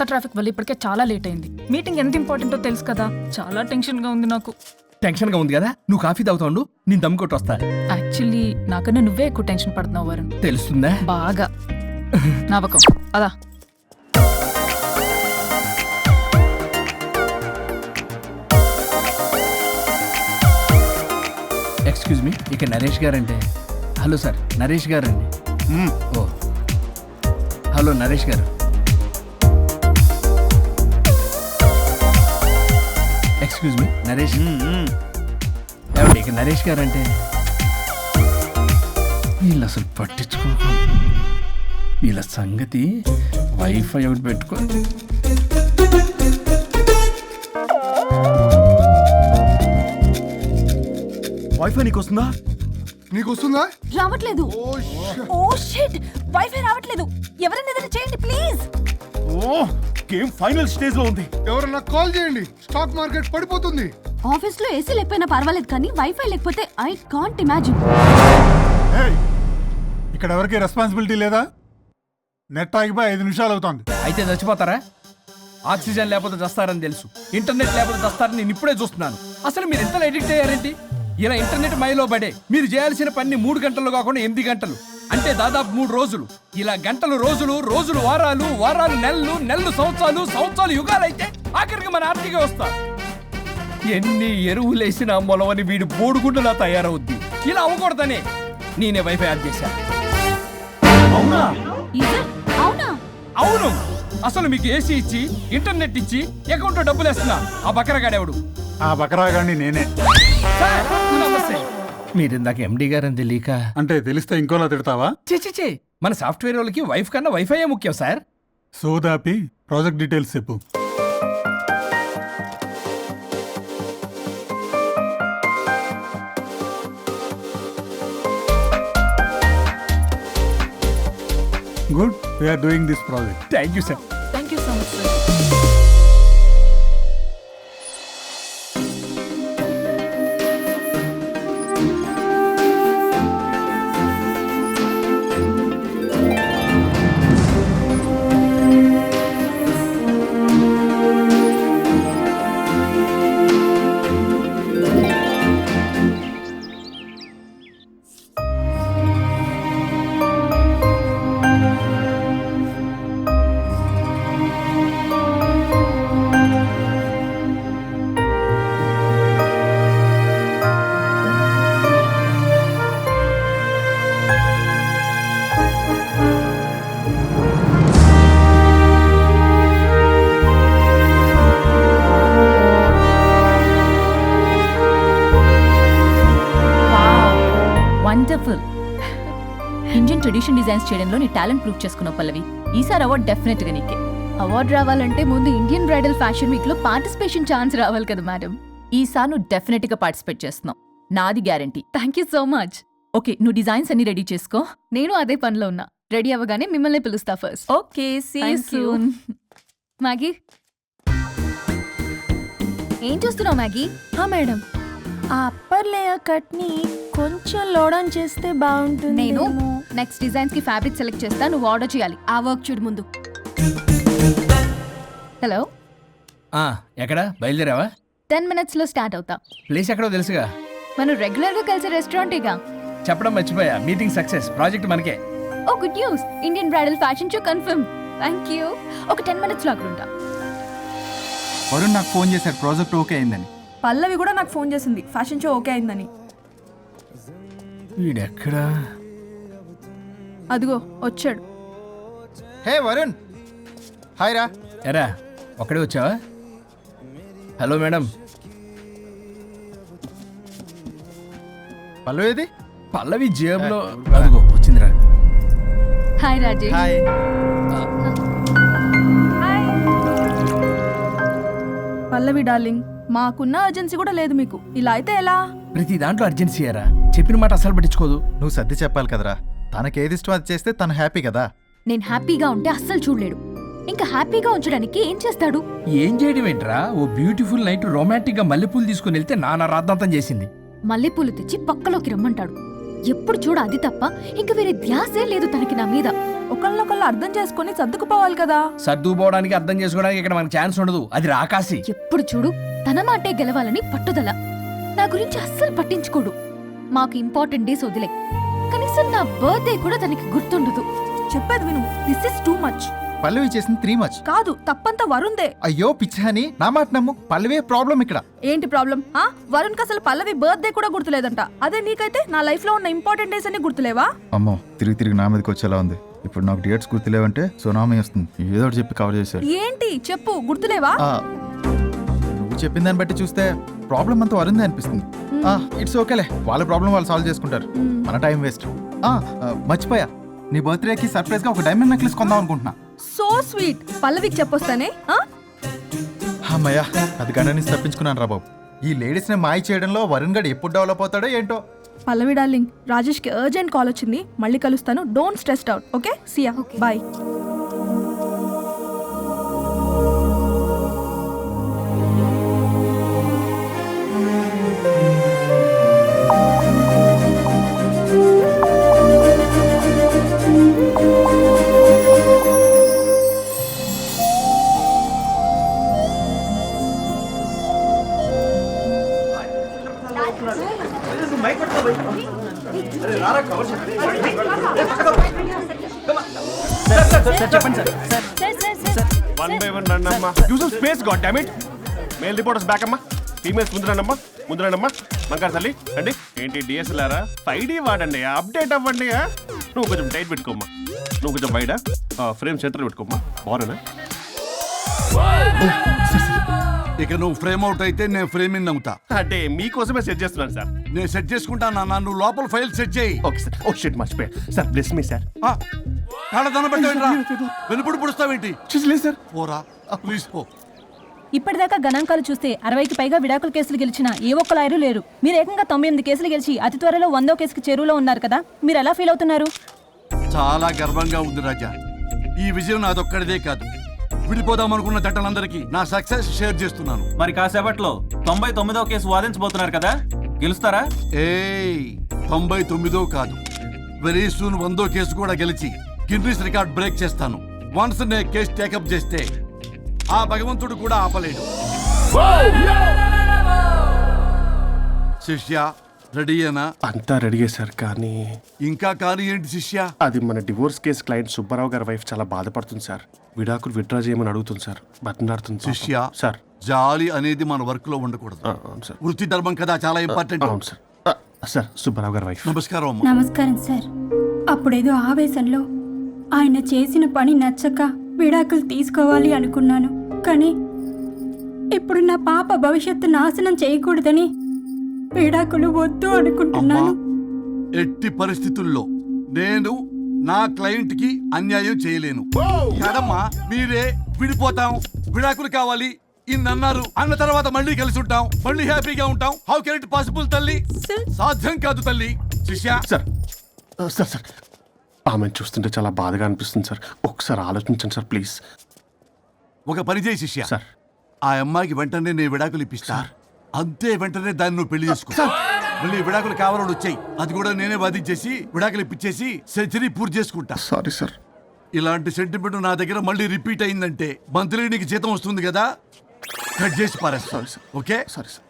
Traffic వల్ల ఇప్పటికే చాలా లేట్ అయింది. మీటింగ్ ఎంత ఇంపార్టెంటో తెలుసు కదా, చాలా టెన్షన్గా ఉంది నాకు. టెన్షన్గా ఉంది కదా, నువ్వు కాఫీ తాగుతావు, నేను దమ్ కొట్టి వస్తా. యాక్చువల్లీ నాకన్నా నువ్వే ఎక్కువ టెన్షన్ పడుతున్నావు వరుణ్. తెలుస్తుందా? బాగా నవ్వకం అదా. ఎక్స్క్యూజ్ మీ, ఇక Naresh guarantee. Hello sir, Naresh గారండి. ఓ హలో నరేష్ గారు. Excuse me Naresh. ఏమండి, ఇక నరేష్ గారంటే. వీళ్ళు అసలు పట్టించుకో, వీళ్ళ సంగతి. వైఫై ఒకటి పెట్టుకో. వైఫై నీకు వస్తుందా? నీకు వస్తుందా? రావట్లేదు. ఓ షిట్, వైఫై రావట్లేదు. ఎవరైనా ఏదైనా చేయండి ప్లీజ్. ఓ గేమ్ ఫైనల్ స్టేజ్ లో ఉంది. ఎవరన్నా కాల్ చేయండి, స్టాక్ మార్కెట్ పడిపోతుంది. ఆఫీస్ లో ఏసీ లేకపోయినా పర్వాలేదు కానీ వైఫై లేకపోతే ఐ కాంట్ ఇమాజిన్. ఇక్కడ ఎవరికి రెస్పాన్సిబిలిటీ లేదా? నెట్ ఆగిపోయి 5 నిమిషాలు అవుతుంది. అయితే చచ్చిపోతారా? ఆక్సిజన్ లేకపోతే చస్తారని తెలుసు, ఇంటర్నెట్ లేకపోతే చస్తారని నేను ఇప్పుడే చూస్తున్నాను. అసలు మీరు ఎంతలో ఎడిక్ట్ అయ్యారేంటి? ఇలా ఇంటర్నెట్ మైలో పడే మీరు చేయాల్సిన పని 3 గంటలు కాకుండా 8 గంటలు, అంటే దాదాపు 3 రోజులు. ఇలా గంటలు రోజులు, రోజులు వారాలు, వారాలు నెలలు, నెలలు సంవత్సరాలు, సంవత్సరాలు యుగాలు అయితే ఆఖరికి మన ఆర్థిక వ్యవస్థ ఎన్ని ఎరువులేసినా మొలవని వీడి బోడుగుండులా తయారవుద్ది. ఇలా అవ్వకూడదనే నేనే వైఫై ఆన్ చేశాను. అవునా? అవునా? అవును. అసలు మీకు ఏసీ ఇచ్చి ఇంటర్నెట్ ఇచ్చి అకౌంట్ లో డబ్బులు వేస్తున్నా ఆ బకరగాడెవడు? ఆ బకరాగాన్ని నేనే. మీరు ఇందాక ఎండి గారని తెలియక. అంటే తెలిస్తే ఇంకోలా తిడతావా? చే మన సాఫ్ట్వేర్ వాళ్ళకి వైఫ్ కన్నా వైఫైయే ముఖ్యం సార్. సోదాపి ప్రాజెక్ట్ డీటెయిల్స్ చెప్పు. Good, we are doing this project. Thank you sir. Thank you so much sir. Wonderful. Indian tradition designs చేయడంలో నీ టాలెంట్ ప్రూవ్ చేసుకున్నావు పల్లవి. ఈసారి అవార్డు డెఫినెట్ గా నీకే. అవార్డు రావాలంటే ముందు ఇండియన్ బ్రైడల్ ఫ్యాషన్ వీక్ లో పార్టిసిపేషన్ ఛాన్స్ రావాలి కదా మేడం. ఈసారి నువ్వు డెఫినెట్ గా పార్టిసిపేట్ చేస్తున్నావు, నాది guarantee. Thank you so much. Okay, నువ్వు డిజైన్స్ అన్ని రెడీ చేసుకో, నేను అదే పనిలో ఉన్నా. రెడీ అవ్వగానే మిమ్మల్ని పిలుస్తా first. Okay, see you soon. Maggie, ఏం చూస్తున్నావు మ్యాగీ? మేడం, ఆ అప్పర్ లేయర్ కట్ ని కొంచెం లోడన్ చేస్తే బాగుంటుంది. నేను నెక్స్ట్ డిజైన్స్ కి ఫ్యాబ్రిక్ సెలెక్ట్ చేస్తా, నువ్వు ఆర్డర్ చేయాలి. ఆ వర్క్ చూడు ముందు. హలో, ఎక్కడ బయలుదేరావా? 10 minutes లో స్టార్ట్ అవుతా. ప్లేస్ ఎక్కడో తెలుసుగా. మనం రెగ్యులర్ గా కలిసే రెస్టారెంట్ ఇక. చెప్పడం మర్చిపోయా, మీటింగ్ సక్సెస్, ప్రాజెక్ట్ మనకే. Oh good news, Indian bridal fashion show confirm. Thank you. ఒక 10 minutes లో అక్కడ ఉంటా. వరుణ్ నాకు ఫోన్ చేశాడు, ప్రాజెక్ట్ ఓకే అయిందని. పల్లవి కూడా నాకు ఫోన్ చేసింది, ఫ్యాషన్ షో ఓకే అయిందని. వీడెక్కడా? అదిగో వచ్చాడు. హే వరుణ్, హాయ్ రా. ఎరా ఒక్కడే వచ్చావా? Hello madam. పల్లవి ఏది? పల్లవి జేబులో. అదిగో వచ్చిందిరా. హాయ్ రాజేష్. హాయ్. పల్లవి డార్లింగ్, మాకున్న అర్జెన్సీ కూడా లేదు మీకు, ఇలా అయితే ఎలా? ప్రతి దాంట్లో అర్జెన్సీ అయ్యారా? చెప్పిన మాట అసలు పట్టించుకోదు. నువ్వు సర్ది చెప్పాలి కదరా, తనకేది ఇష్టం అది చేస్తే తను హ్యాపీ కదా. నేను హ్యాపీగా ఉంటే అస్సలు చూడలేడు, ఇంకా హ్యాపీగా ఉంచడానికి ఏం చేస్తాడు? ఏం చేయడం ఏంట్రా? ఓ బ్యూటిఫుల్ నైట్ రొమాంటిక్ గా మల్లెపూలు తీసుకుని వెళ్తే నాన్న రాద్దాంతం చేసింది. మల్లెపూలు తెచ్చి పక్కలోకి రమ్మంటాడు. ఎప్పుడు చూడ అది తప్ప ఇంక వేరే ధ్యాసే లేదు తనకి నా మీద. ఒకళ్ళనొకళ్ళు అర్థం చేసుకొని సర్దుకుపోవాలి కదా. సర్దుకుపోవడానికి అర్థం చేసుకోవడానికి ఇక్కడ మనకు ఛాన్స్ ఉండదు. అది రాకాసి. ఎప్పుడు చూడు తన మాటే గెలవాలని పట్టుదల. నా గురించి అస్సలు పట్టించుకోడు. మాకు ఇంపార్టెంట్ డేస్ వదిలే, కనీసం నా బర్త్డే కూడా తనకి గుర్తుండదు. చెప్పేది విను, దిస్ ఇస్ టూ మచ్. పల్లవి చేసింది 3 మచ్. కాదు, తప్పంతా వరుణ్దే. అయ్యో పిచ్చాని, నా మాట నమ్ము. పల్లవే ప్రాబ్లం ఇక్కడ. ఏంటి ప్రాబ్లం? వరుణ్ కి అసలు పల్లవి బర్త్డే కూడా గుర్తులేదంట. అదే నీకైతే నా లైఫ్ లో ఉన్న ఇంపార్టెంట్ డేస్ అన్ని గుర్తులేవా? అమ్మో, తిరిగి నా మీదకి వచ్చేలా ఉంది. ఇప్పుడు నాకు డేట్స్ గుర్తులేవంటే సునామీ వస్తుంది. ఏదో ఒకటి చెప్పి కవర్ చేశారు. ఏంటి చెప్పు, గుర్తులేవా? నువ్వు చెప్పిన దాన్ని బట్టి చూస్తే ప్రాబ్లం అంతా వరుందే అనిపిస్తుంది. ఇట్స్ ఓకేలే, వాళ్ళ ప్రాబ్లం వాళ్ళు సాల్వ్ చేసుకుంటారు. మన టైం వేస్ట్. మర్చిపోయా, నీ బర్త్డేకి సర్ప్రైజ్ గా ఒక డైమండ్ నెక్లెస్ కొందాం అనుకుంటున్నా. So sweet. పల్లవికి చెప్పొస్తానే. అమ్మయ్యా, అది గంట నుంచి తప్పించుకున్నాను రా బాబు. ఈ లేడీస్ ని మాయ చేయడంలో వరుణ్ గడ్ ఎప్పుడు డెవలప్ అవుతాడో ఏంటో. పల్లవి డార్లింగ్, రాజేష్ కి అర్జెంట్ కాల్ వచ్చింది. మళ్ళీ కలుస్తాను. Don't stressed out. Okay, Siya, bye. One by one రండి అమ్మా. Use space god damn it. Male reporters back అమ్మా. ఫీమేల్స్ ముందు రండమ్మా. బంగారు తల్లి రండి. ఏంటి డిఎస్ఎల్ఆరా? 5D వాడండి, అప్డేట్ అవ్వండి. నువ్వు కొంచెం టైట్ పెట్టుకోమ్మా. నువ్వు కొంచెం బయట ఫ్రేమ్ సెంటర్ పెట్టుకోమ్మా. బాగున్నా? ఇక నువ్వు ఫ్రేమ్ అవుట్ అయితే నేను ఫ్రేమ్ ఇన్ అవుతా. అంటే మీకోసమే సెట్ చేస్తున్నాను సార్. నేను సెట్ చేసుకుంటాను నాన్న, నువ్వు లోపల ఫైల్ సెట్ చేయి. Okay sir. ఓ షిట్, మర్చిపోయా సార్. Bless me sir. కళ్ళదన పెట్టేంట్రా, వెనుపుడు పుడుస్తావేంటి? లేదు సార్. పోరా ప్లీజ్ పో. ఇప్పటిదాకా గణాంకాలు చూస్తే 60కి పైగా విడాకుల కేసులు గెలిచిన ఏ ఒక్క లాయరు లేరు. మీరు ఏకంగా 98 కేసులు గెలిచి అతి త్వరలో 100వ కేసుకి చేరువలో ఉన్నారు కదా. మీరు ఎలా ఫీల్ అవుతున్నారు? చాలా గర్వంగా ఉంది రాజా. ఈ విజయం నాదొక్కడిదే కాదు, విడిపోదాం అనుకున్న జంటలందరికీ నా సక్సెస్ షేర్ చేస్తున్నాను. మరి కాసేపట్లో 99వ కేసు వాదించబోతున్నారు కదా, గెలుస్తారా? 99 కాదు, వెరీ సూన్ 100వ కేసు కూడా గెలిచి గిన్నిస్ రికార్డ్ బ్రేక్ చేస్తాను. వన్స్ నే కేసు టేకప్ చేస్తే ఆ భగవంతుడు కూడా ఆపలేడు. శిష్య రెడీయేనా? అంతా రెడీయే సార్. కానీ ఇంకా కానీ ఏంటి శిష్య? అది మన డివోర్స్ కేసు క్లయింట్ సుబ్బారావు గారి వైఫ్ చాలా బాధపడుతుంది సార్. విడాకులు విత్డ్రా చేయమని అడుగుతుంది సార్. బతినాడుతుంది శిష్య సార్. జాలి అనేది మన వర్క్ లో ఉండకూడదు. అవును సార్. వృత్తి ధర్మం కదా, చాలా ఇంపార్టెంట్. అవును సార్. సార్, సుబ్బారావు గారి వైఫ్. నమస్కారం అమ్మా. నమస్కారం సార్. అప్పుడేదో ఆవేశంలో ఆయన చేసిన పని నచ్చక విడాకులు తీసుకోవాలి అనుకున్నాను. కానీ ఇప్పుడు నా పాప భవిష్యత్తు నాశనం చేయకూడదని విడాకులు వద్దు అనుకుంటున్నాను. ఎట్టి పరిస్థితుల్లో నేను నా క్లయింట్ కి అన్యాయం చేయలేను కదమ్మా. మీరే విడిపోతాం, విడాకులు కావాలి ఇన్నన్నారు అన్న తర్వాత మళ్ళీ కలిసి ఉంటాం, మళ్ళీ హ్యాపీగా ఉంటాం. హౌ కెన్ ఇట్ పాసిబుల్ తల్లి? సాధ్యం కాదు తల్లి. శిష్య సార్ సార్ సార్ ఆమెను చూస్తుంటే చాలా బాధగా అనిపిస్తుంది సార్. ఒకసారి ఆలోచించండి సార్ ప్లీజ్. ఒక పని చేయి శిష్య సార్. ఆ అమ్మాయికి వెంటనే నేను విడాకులు ఇప్పిస్తా. అంతే, వెంటనే దాన్ని నువ్వు పెళ్లి చేసుకో. మళ్ళీ విడాకులు కావాలని వచ్చాయి, అది కూడా నేనే వాదించేసి విడాకులు ఇప్పించేసి సెంచరీ పూర్తి చేసుకుంటా. Sorry sir. ఇలాంటి సెంటిమెంట్ నా దగ్గర మళ్ళీ రిపీట్ అయిందంటే మంత్లీ నీకు జీతం వస్తుంది కదా, కట్ చేసి పారేస్తా. Sorry sir. Okay, sorry sir.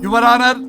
Your honour,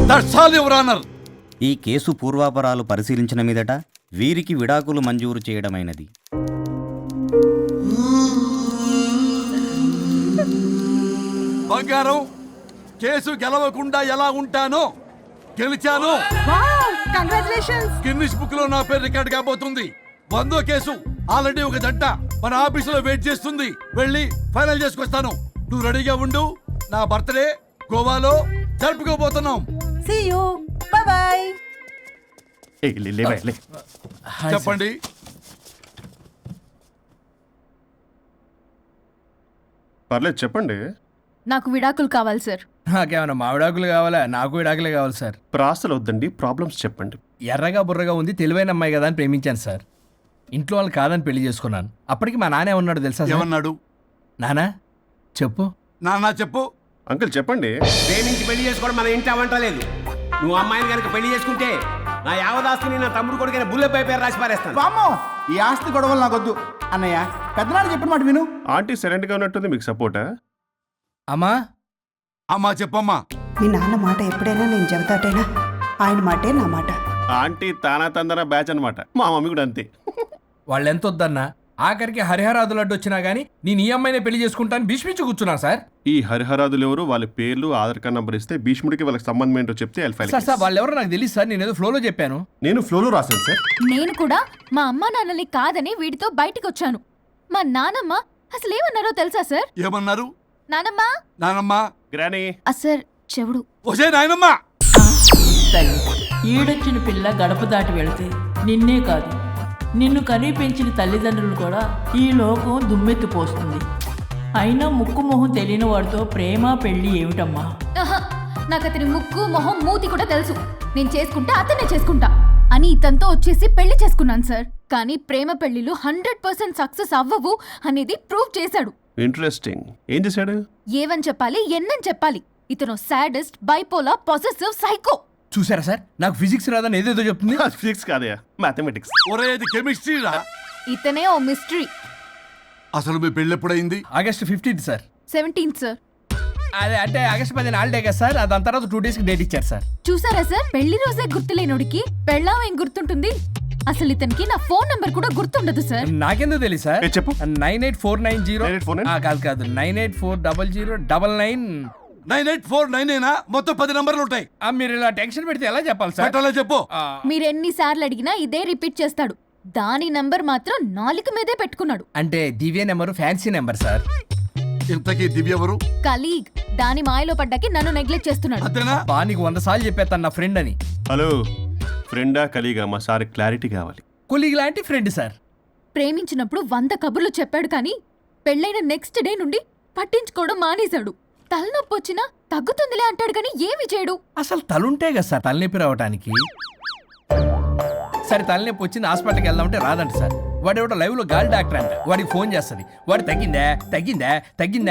that's all your honour. ఈ కేసు పూర్వాపరాలు పరిశీలించిన మీదట వీరికి విడాకులు మంజూరు చేయడమైనది. బంగారం, కేసు గెలవకుండా ఎలా ఉంటానో గెలిచాను. కంగ్రాచులేషన్స్. గిన్నిస్ బుక్ లో నా పేరు రికార్డ్ కాబోతుంది. 100వ కేసు ఆల్రెడీ ఒక జంట మన ఆఫీసులో వెయిట్ చేస్తుంది. వెళ్ళి ఫైనల్ చేసుకొస్తాను. నువ్వు రెడీగా ఉండు. నా బర్త్డే గోవాలో జరుపుకోబోతున్నాం. See you, bye bye. చెప్పండి. పర్లేదు చెప్పండి. నాకు విడాకులు కావాలి సార్. నాకేమన్నా మా విడాకులు కావాలా? నాకు విడాకులే కావాలి సార్. ప్రాసలు వద్దండి, ప్రాబ్లమ్స్ చెప్పండి. ఎర్రగా బుర్రగా ఉంది, తెలివైన అమ్మాయి కదా అని ప్రేమించాను సార్. ఇంట్లో వాళ్ళు కాదని పెళ్లి చేసుకున్నాను. అప్పటికి మా నాన్న ఏమన్నాడు తెలుసా సార్? ఏమన్నాడు? నానా చెప్పు. నాన్న చెప్పు. అంకుల్ చెప్పండి. ప్రేమించి పెళ్లి చేసుకోవడం మన ఇంట్లో వంటలేదు. నువ్వు అమ్మాయిని కనుక పెళ్లి చేసుకుంటే నా యావదాస్తిని నా తమ్ముడు కొడుకైన బుల్లెపై పేరు రాసి పారేస్తాను. వామ్మో, ఈ ఆస్తి గొడవలు నాకొద్దు అన్నయ్య. పెద్దనాడు చెప్పిన మాట విను. ఆంటీ సైలెంట్ గా ఉన్నట్టుంది, మీకు సపోర్టా? అమ్మా అమ్మా చెప్పమ్మా. మీ నాన్న మాట ఎప్పుడైనా నేను చెబుతాటేనా? ఆయన మాటే నా మాట. ఆంటీ తానా తందన బ్యాచ్ అనమాట. మా మమ్మీ కూడా అంతే. వాళ్ళు ఎంత వద్దన్నా ఆఖరికి హరిహరాదులు అడ్డు వచ్చినా గానీ నేను ఈ అమ్మాయినే పెళ్లి చేసుకుంటాను భీష్మించి కూర్చున్నా సార్. ఈ హరిహరాదులు ఎవరు, వాళ్ళ పేర్లు, ఆధార్ కార్డ్ నంబర్ ఇస్తే భీష్ముడికి వాళ్ళకి సంబంధం ఏంటో చెప్తే సార్ సార్ వాళ్ళు ఎవరో నాకు తెలియదు సార్. నేను ఏదో ఫ్లోలో చెప్పాను. నేను ఫ్లోలో రాశాను సార్. నేను కూడా మా అమ్మా నాన్నల్ని కాదని వీడితో బయటికి వచ్చాను. మా నానమ్మ అసలు ఏమన్నారో తెలుసా సార్? ఏమన్నారు? నానమ్మ నానమ్మా. గ్రానీ. సార్ చెవుడు. ఒసే నాయనమ్మా. తల్లి, ఈడొచ్చిన పిల్ల గడప దాటి వెళితే నిన్నే కాదు, నిన్ను కనీ పెంచిన తల్లిదండ్రులు కూడా ఈ లోకం దుమ్మెత్తిపోస్తుంది. అయినా ముక్కు మొహం తెలియని వాడితో ప్రేమ పెళ్లి ఏమిటమ్మా? ఆహా, నాకు అతని ముక్కు మొహం మూతి కూడా తెలుసు. నేను చేసుకుంటా అతనే చేసుకుంటా అని ఇతనితో వచ్చేసి పెళ్లి చేసుకున్నాను సార్. కానీ ప్రేమ పెళ్లిలు 100% సక్సెస్ అవ్వవు అనేది ప్రూవ్ చేశాడు. ఇంట్రెస్టింగ్. ఏం చేశాడు? ఏవని చెప్పాలి, ఎన్నని చెప్పాలి. ఇతను సాడెస్ట్, బైపోలా, పొసెసివ్, సైకో. చూసారా సార్, నాకు ఫిజిక్స్ రాదని ఏదేదో చెప్తుంది. ఫిజిక్స్ కాదయా, మ్యాథమెటిక్స్. ఒరే ఇది కెమిస్ట్రీ రా. ఇతనే ఓ మిస్టరీ. అసలు మీ పెళ్ళి ఎప్పుడైంది? August 15th sir. 17th sir. అదే అంటే ఆగస్ట్ 10 హాలిడే కదా సార్. దాని తర్వాత 2 days డేట్ ఇచ్చారు సార్. చూసారా సార్, పెళ్లి రోజే గుర్తులేనోడికి పెళ్ళాం ఏం గుర్తుంటుంది? అసలు ఇతనికి నా ఫోన్ నంబర్ కూడా గుర్తుండదు సార్. నాకెందుకు తెలియదు సార్? చెప్పు. 98490 కాదు 9840099. 98499 మొత్తం 10 నంబర్లు ఉంటాయి. మీరు ఇలా టెన్షన్ పెడితే ఎలా చెప్పాలి సార్? పెట్టాలా చెప్పు. మీరు ఎన్నిసార్లు అడిగినా ఇదే రిపీట్ చేస్తాడు. దాని నంబర్ మాత్రం నాలుక మీదే పెట్టుకున్నాడు. అంటే దివ్య నెంబర్ ఫ్యాన్సీ నెంబర్ సార్. ఇంతకీ దివ్య ఎవరు? కలీగ్. దాని మాయలో పడ్డాకి నన్ను నెగ్లెక్ట్ చేస్తున్నాడు. అంతేనా? నీకు 100 సార్లు చెప్పేస్తాను నా ఫ్రెండ్ అని. హలో, ఫ్రెండా కలీగా? మా సార్ క్లారిటీ కావాలి. కొలీగ్ లాంటి ఫ్రెండ్ సార్. ప్రేమించినప్పుడు 100 కబుర్లు చెప్పాడు కానీ పెళ్ళైన నెక్స్ట్ డే నుండి పట్టించుకోవడం మానేశాడు. తలనొప్పి వచ్చినా తగ్గుతుందిలే అంటాడు కానీ ఏమి చేయడు. అసలు తలుంటే కదా సార్ తలనొప్పి రావడానికి. సరే తలనొప్పి వచ్చింది హాస్పిటల్కి వెళ్దామంటే రాదంట సార్. వాడు ఎవడో లైవ్ లో గాలి డాక్టర్ అంట. వాడికి ఫోన్ చేస్తుంది. వాడు తగ్గిందా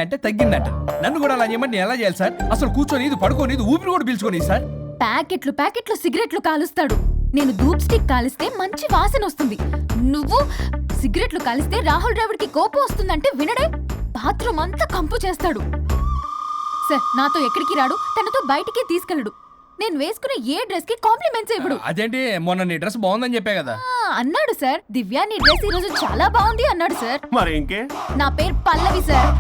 అంటే తగ్గిందంట. నన్ను కూడా అలా చేయమంటే నేను ఎలా చేయాలి సార్? అసలు కూర్చొని ఇది పడుకోని ఇది ఊపిరి కూడా పీల్చుకొని సార్. ప్యాకెట్లు సిగరెట్లు కాలుస్తాడు. నేను ధూప్ స్టిక్ కాలిస్తే మంచి వాసన వస్తుంది. నువ్వు సిగరెట్లు కాలిస్తే రాహుల్ ద్రావిడ్కి కోపం వస్తుందంటే వినడే. బాత్రూమ్ అంతా కంపు చేస్తాడు. సార్ నాతో ఎక్కడికి రాడు, తనతో బయటికి తీసుకెళ్ళడు. నేను వేసుకునే ఏ డ్రెస్ కి కాంప్లిమెంట్స్ ఇవ్వడు. అదేంటి, మొన్న నీ డ్రెస్ బాగుందని చెప్పా కదా. అన్నాడు సార్. దివ్య నీ డ్రెస్ ఈ రోజు చాలా బాగుంది అన్నాడు సార్. మరి ఇంకే. నా పేరు పల్లవి సార్.